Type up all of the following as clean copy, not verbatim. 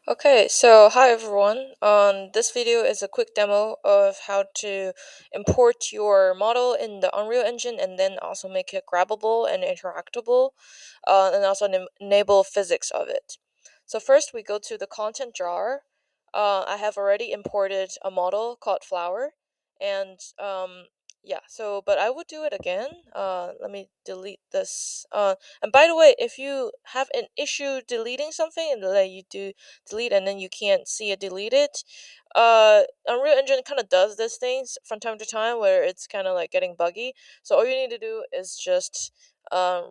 Okay, so hi everyone. This video is a quick demo of how to import your model in the Unreal Engine and then also make it grabbable and interactable, and also enable physics of it. So first we go to the content jar. I have already imported a model called Flower, and yeah. So, but I would do it again. Let me delete this. And by the way, if you have an issue deleting something and let you do delete and then you can't see it deleted. Unreal Engine kind of does this things from time to time where it's kind of like getting buggy. So all you need to do is just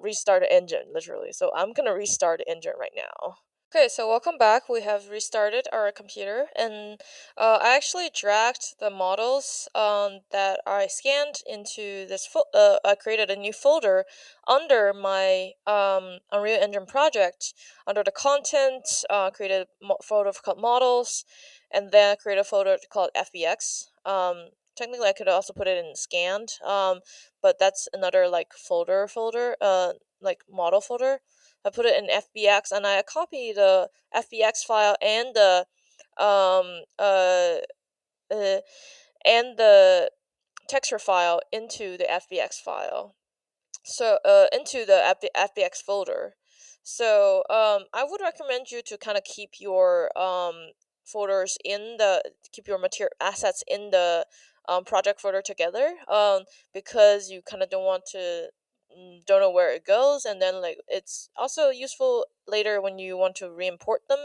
restart the engine, literally. So I'm gonna restart the engine right now. Okay, so welcome back. We have restarted our computer, and I actually dragged the models that I scanned into this. I created a new folder under my Unreal Engine project. Under the content, created a folder called models, and then created a folder called FBX. Technically, I could also put it in scanned, but that's another like folder, like model folder. I put it in FBX and I copy the FBX file um uh, uh and the texture file into the FBX file. So into the FBX folder. So I would recommend you to kind of keep your folders in the keep your material assets in the project folder together because you kind of don't want to don't know where it goes, and then like it's also useful later when you want to re-import them,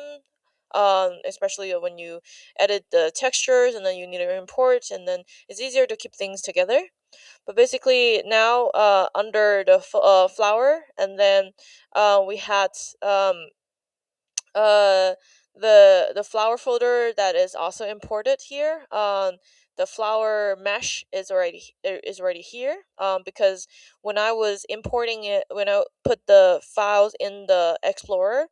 especially when you edit the textures and then you need to import, and then it's easier to keep things together. But basically now under the flower, and then we had um, uh, the flower folder that is also imported here. The flower mesh is already here. Because when I was importing it, when I put the files in the Explorer,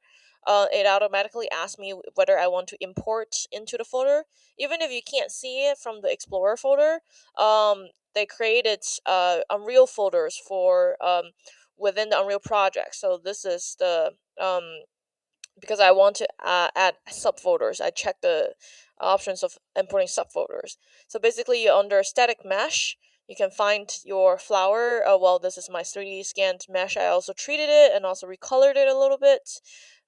it automatically asked me whether I want to import into the folder. Even if you can't see it from the Explorer folder, they created Unreal folders for within the Unreal project. So this is the because I want to add subfolders. I check the options of importing subfolders. So basically, under static mesh, you can find your flower. Well, this is my 3D scanned mesh. I also treated it and also recolored it a little bit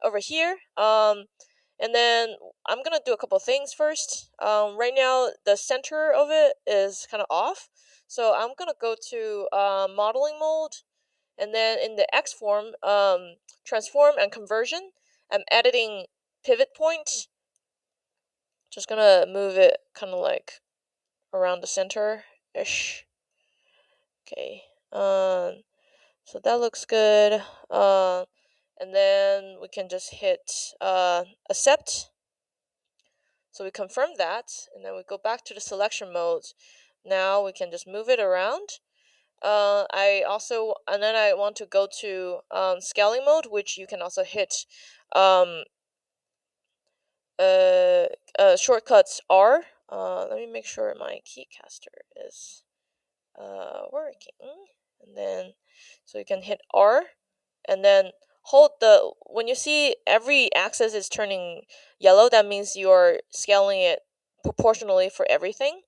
over here. And then I'm gonna do a couple things first. Right now, the center of it is kind of off. So I'm gonna go to modeling mode, and then in the X form, transform and conversion, I'm editing pivot point. Just gonna move it kind of like around the center ish. Okay. So that looks good. And then we can just hit accept. So we confirm that, and then we go back to the selection mode. Now we can just move it around. I also, and then I want to go to scaling mode, which you can also hit um, uh, shortcuts R. Let me make sure my keycaster is working, and then so you can hit R, and then hold the when you see every axis is turning yellow, that means you're scaling it proportionally for everything.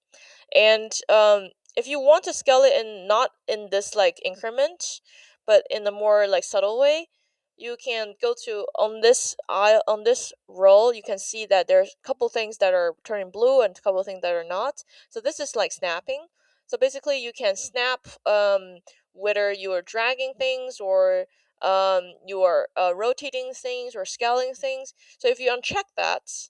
And if you want to scale it in not in this like increment, but in a more like subtle way, you can go to on this roll. You can see that there's a couple things that are turning blue and a couple things that are not. So this is like snapping. So basically, you can snap whether you are dragging things or you are rotating things or scaling things. So if you uncheck that,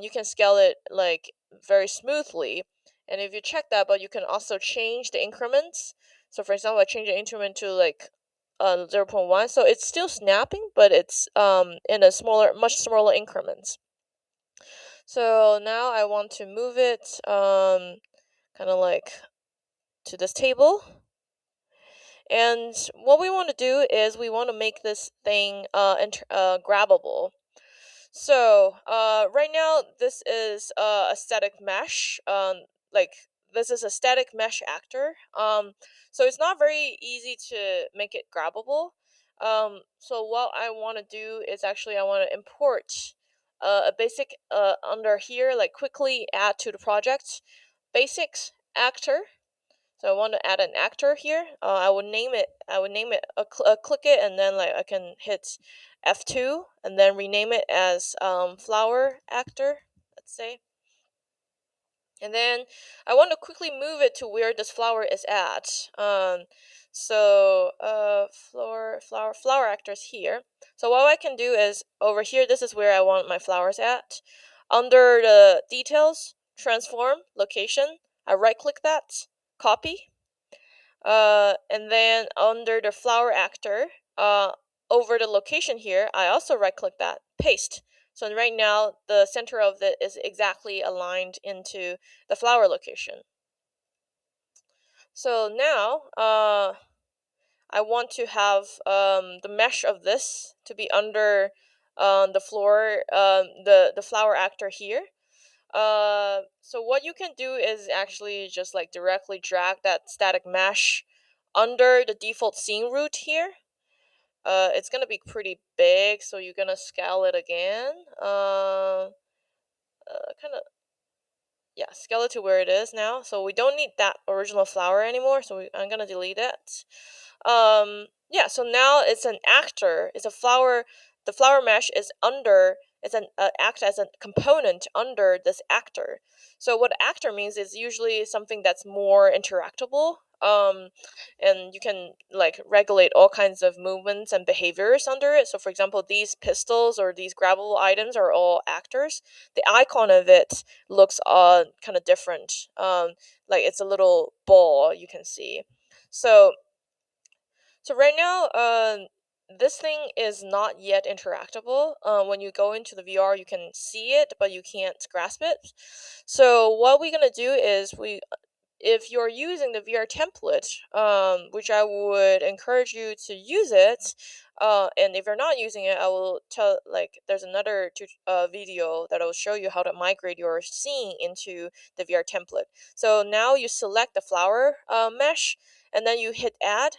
you can scale it like very smoothly. And if you check that, but you can also change the increments. So for example, I change the increment to like 0.1, so it's still snapping, but it's in a much smaller increments. So now I want to move it kind of like to this table. And what we want to do is we want to make this thing grabbable. So right now this is a static mesh. Like this is a static mesh actor. So it's not very easy to make it grabbable. So what I want to do is actually I want to import a basic under here, like quickly add to the project basics actor. So I want to add an actor here. I would name it. Click it, and then like I can hit F2 and then rename it as flower actor. Let's say. And then I want to quickly move it to where this flower is at. Flower actors here. So what I can do is over here, this is where I want my flowers at. Under the details, transform, location, I right click that, copy. And then under the flower actor, over the location here, I also right click that, paste. So right now, the center of it is exactly aligned into the flower location. So now, I want to have the mesh of this to be under the floor, the flower actor here. So what you can do is actually just like directly drag that static mesh under the default scene root here. It's gonna be pretty big, so you're gonna scale it again. Kind of, yeah, scale it to where it is now. So we don't need that original flower anymore, so I'm gonna delete it. Yeah, so now it's an actor. It's a flower. The flower mesh is under. It's an act as a component under this actor. So what actor means is usually something that's more interactable. And you can like regulate all kinds of movements and behaviors under it. So for example, these pistols or these grabbable items are all actors. The icon of it looks kind of different. Like it's a little ball you can see. So right now, this thing is not yet interactable. When you go into the VR, you can see it, but you can't grasp it. So what we're gonna do is if you're using the VR template, which I would encourage you to use it, and if you're not using it, I will tell like there's another video that will show you how to migrate your scene into the VR template. So now you select the flower mesh, and then you hit add,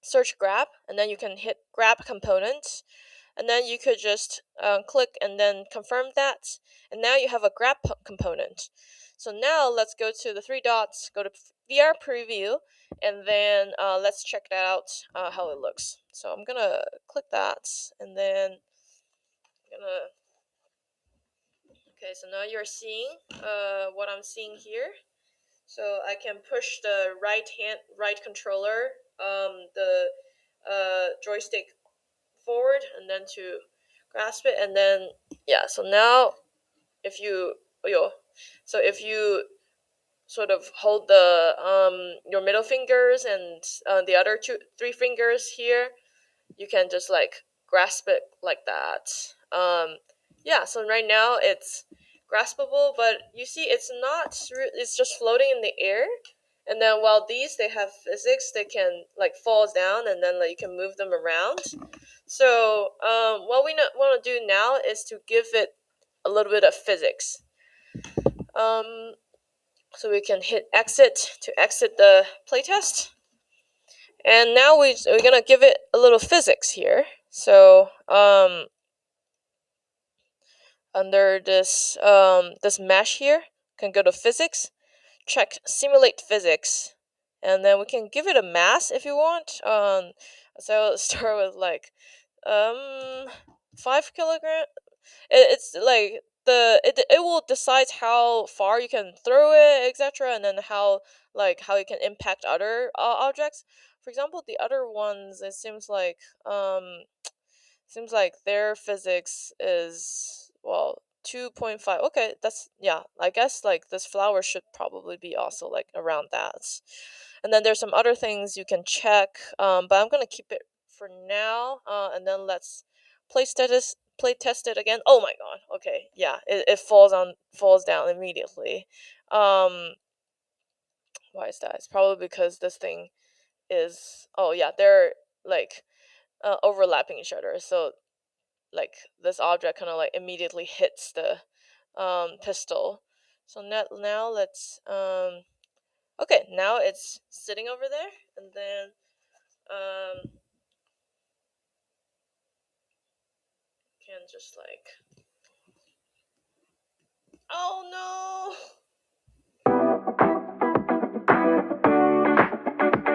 search grab, and then you can hit grab component, and then you could just click and then confirm that, and now you have a grab component. So now let's go to the three dots, go to VR preview, and then let's check that out, how it looks. So I'm gonna click that, and then I'm gonna, okay, so now you're seeing what I'm seeing here. So I can push the right controller, the joystick forward, and then to grasp it, and then yeah. So now if you so if you sort of hold the your middle fingers and the other three fingers here, you can just like grasp it like that. Yeah, so right now it's graspable, but you see it's not, it's just floating in the air. And then while these, they have physics, they can like fall down, and then like you can move them around. So what we want to do now is to give it a little bit of physics. So we can hit exit to exit the playtest. And now we're gonna give it a little physics here. So under this mesh here, can go to physics, check simulate physics, and then we can give it a mass if you want. So let's start with like 5 kilogram. It's like it will decide how far you can throw it, etc., and then how it can impact other objects. For example, the other ones, it seems like their physics is, well, 2.5. Okay, that's, yeah, I guess like this flower should probably be also like around that. And then there's some other things you can check, but I'm gonna keep it for now, and then let's play test it again. Oh my god, okay, yeah, it falls down immediately. Why is that? It's probably because this thing is, oh yeah, they're like overlapping each other, so like this object kind of like immediately hits the pistol. So now let's okay, now it's sitting over there, and then can just like